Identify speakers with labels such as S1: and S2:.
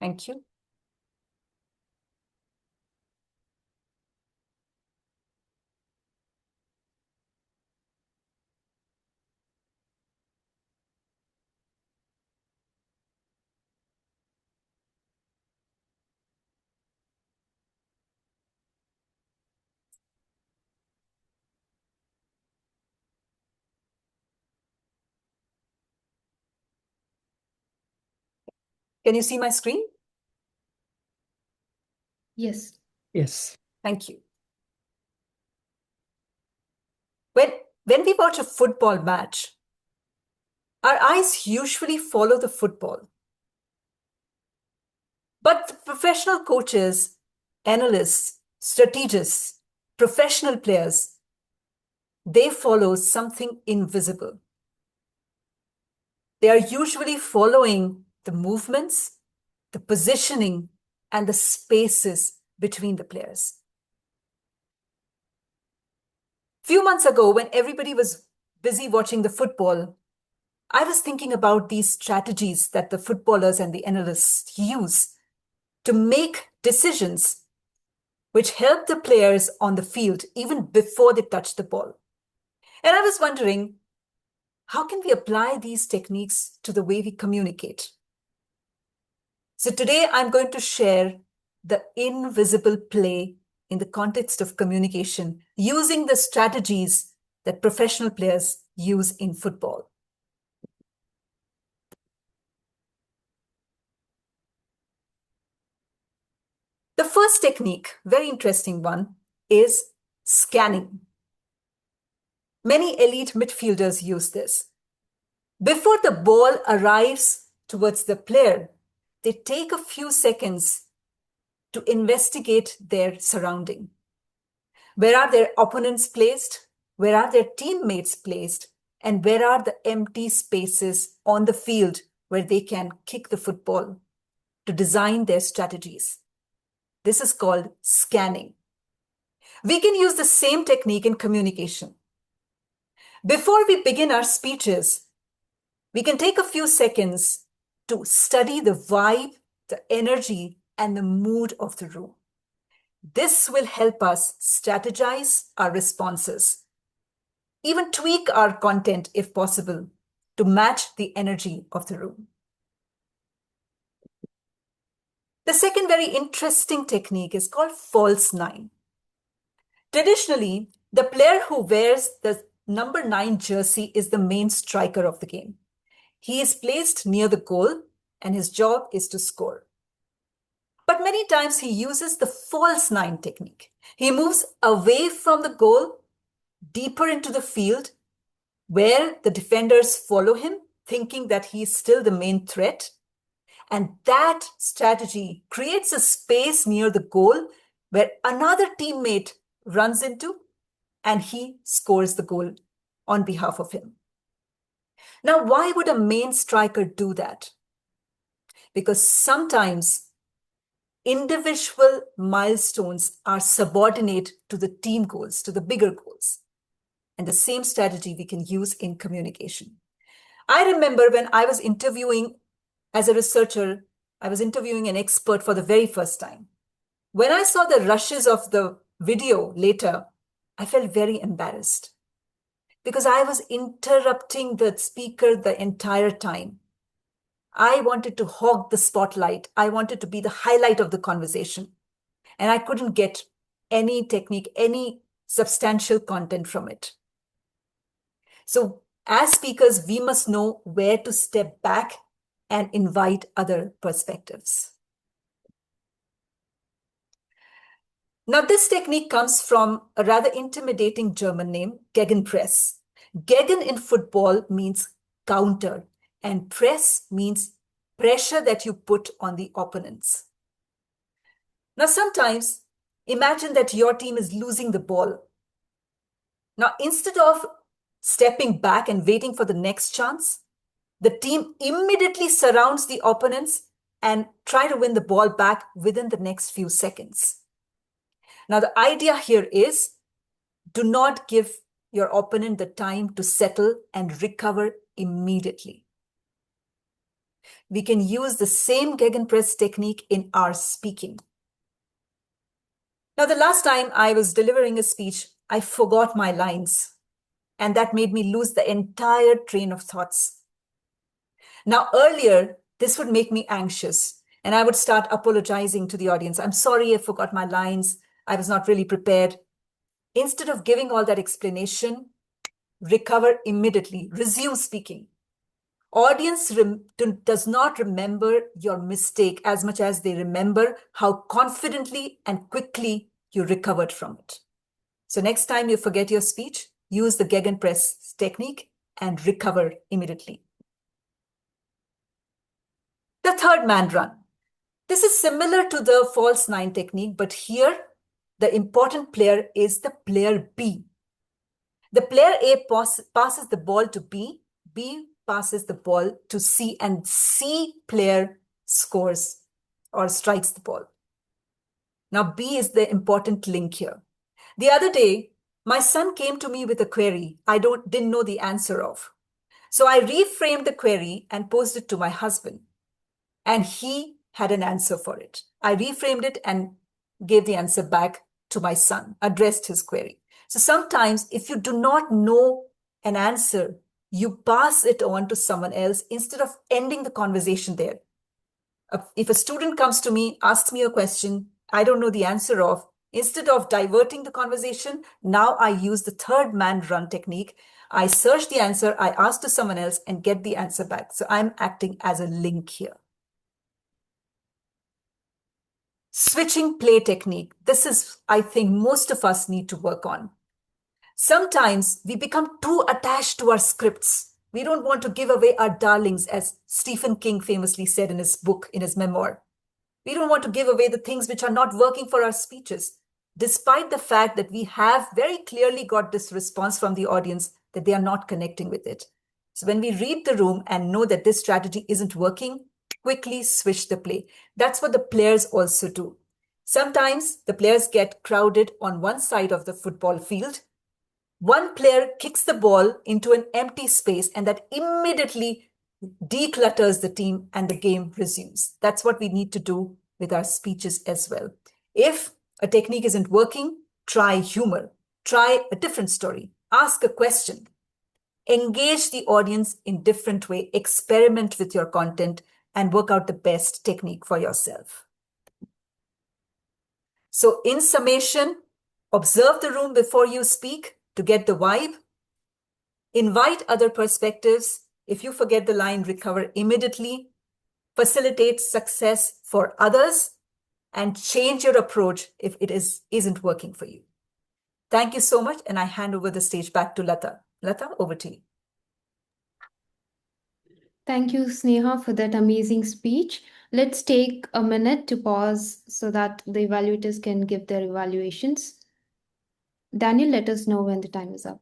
S1: Thank you. Can you see my screen?
S2: Yes.
S3: Yes.
S1: Thank you. When we watch a football match, our eyes usually follow the football. But the professional coaches, analysts, strategists, professional players, they follow something invisible. They are usually following the movements, the positioning, and the spaces between the players. Few months ago, when everybody was busy watching the football, I was thinking about these strategies that the footballers and the analysts use to make decisions which help the players on the field even before they touch the ball. And I was wondering, how can we apply these techniques to the way we communicate? So today I'm going to share the invisible play in the context of communication using the strategies that professional players use in football. The first technique, very interesting one, is scanning. Many elite midfielders use this. Before the ball arrives towards the player, they take a few seconds to investigate their surrounding. Where are their opponents placed? Where are their teammates placed? And where are the empty spaces on the field where they can kick the football to design their strategies? This is called scanning. We can use the same technique in communication. Before we begin our speeches, we can take a few seconds to study the vibe, the energy, and the mood of the room. This will help us strategize our responses, even tweak our content if possible to match the energy of the room. The second very interesting technique is called false nine. Traditionally, the player who wears the number 9 jersey is the main striker of the game. He is placed near the goal and his job is to score. But many times he uses the false 9 technique. He moves away from the goal, deeper into the field, where the defenders follow him, thinking that he is still the main threat. And that strategy creates a space near the goal where another teammate runs into and he scores the goal on behalf of him. Now, why would a main striker do that? Because sometimes individual milestones are subordinate to the team goals, to the bigger goals. And the same strategy we can use in communication. I remember when I was interviewing as a researcher, I was interviewing an expert for the very first time. When I saw the rushes of the video later, I felt very embarrassed because I was interrupting the speaker the entire time. I wanted to hog the spotlight. I wanted to be the highlight of the conversation. And I couldn't get any technique, any substantial content from it. So as speakers, we must know where to step back and invite other perspectives. Now, this technique comes from a rather intimidating German name, Gegenpress. Gegen in football means counter, and press means pressure that you put on the opponents. Now, sometimes imagine that your team is losing the ball. Now, instead of stepping back and waiting for the next chance, the team immediately surrounds the opponents and try to win the ball back within the next few seconds. Now, the idea here is do not give your opponent the time to settle and recover immediately. we can use the same Gegenpress technique in our speaking. Now, the last time I was delivering a speech, I forgot my lines, and that made me lose the entire train of thoughts. Now, earlier, this would make me anxious, and I would start apologizing to the audience. I'm sorry, I forgot my lines. I was not really prepared. Instead of giving all that explanation, recover immediately, resume speaking. Audience does not remember your mistake as much as they remember how confidently and quickly you recovered from it. So next time you forget your speech, use the Gegenpress technique and recover immediately. The third man run. This is similar to the false nine technique, but here the important player is the player B. The player A passes the ball to B, B passes the ball to C, and C player scores or strikes the ball. Now, B is the important link here. The other day, my son came to me with a query I didn't know the answer of. So I reframed the query and posed it to my husband, and he had an answer for it. I reframed it and gave the answer back to my son, addressed his query. So sometimes if you do not know an answer, you pass it on to someone else instead of ending the conversation there. If a student comes to me, asks me a question I don't know the answer of, instead of diverting the conversation, now I use the third man run technique. I search the answer, I ask to someone else and get the answer back. So I'm acting as a link here. Switching play technique. This is, I think, most of us need to work on. Sometimes we become too attached to our scripts. We don't want to give away our darlings, as Stephen King famously said in his book, in his memoir. We don't want to give away the things which are not working for our speeches, despite the fact that we have very clearly got this response from the audience that they are not connecting with it. So when we read the room and know that this strategy isn't working, quickly switch the play. That's what the players also do. Sometimes the players get crowded on one side of the football field. One player kicks the ball into an empty space, and that immediately declutters the team and the game resumes. That's what we need to do with our speeches as well. If a technique isn't working, try humor, try a different story, ask a question, engage the audience in different way, experiment with your content, and work out the best technique for yourself. So in summation, observe the room before you speak to get the vibe. Invite other perspectives. If you forget the line, recover immediately. Facilitate success for others and change your approach if it isn't working for you. Thank you so much, and I hand over the stage back to Lata. Lata, over to you.
S2: Thank you, Sneha, for that amazing speech. Let's take a minute to pause so that the evaluators can give their evaluations. Daniel, let us know when the time is up.